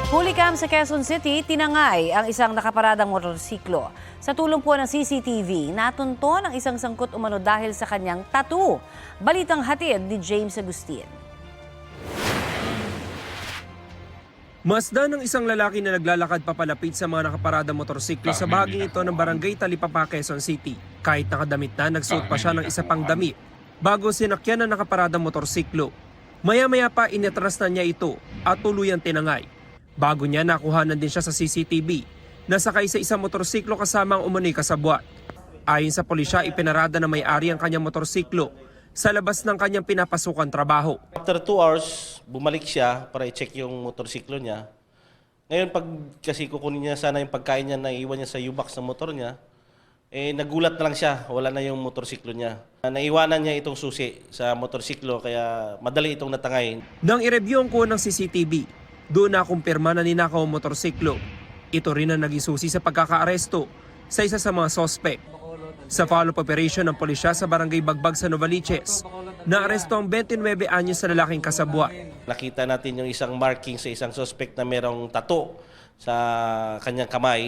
Hulicam sa Quezon City, tinangay ang isang nakaparadang motorsiklo. Sa tulong po ng CCTV, natunton ang isang sangkot umano dahil sa kanyang tattoo. Balitang hatid ni James Agustin. Masdan ng isang lalaki na naglalakad papalapit sa mga nakaparadang motorsiklo sa bahaging ito ng barangay Talipapa, Quezon City. Kahit nakadamit na, nagsuot pa siya ng isa pang damit bago sinakyan ng nakaparadang motorsiklo. Maya-maya pa inatras na niya ito at tuluyang tinangay. Bago niya nakuhanan din siya sa CCTV na sakay sa isang motorsiklo kasama ang umunoy kasabwat. Ayon sa pulisya, ipinarada na may-ari ang kanyang motorsiklo sa labas ng kanyang pinapasukan trabaho. After 2 hours, bumalik siya para i-check yung motorsiklo niya. Ngayon, pag kasi kukunin niya sana yung pagkain niya na iwan niya sa U-box ng motor niya, nagulat na lang siya, wala na yung motorsiklo niya. Naiwanan niya itong susi sa motorsiklo kaya madali itong natangay. Nang i-review ang kuha ng CCTV, doon na kumpirma na ninakaw ang motorsiklo. Ito rin ang naging susi sa pagkakaaresto sa isa sa mga sospek. Sa follow-up operation ng pulisya sa barangay Bagbag sa Novaliches, naaresto ang 29 anyos na lalaking kasabwat. Nakita natin yung isang marking sa isang suspect na merong tattoo sa kanyang kamay.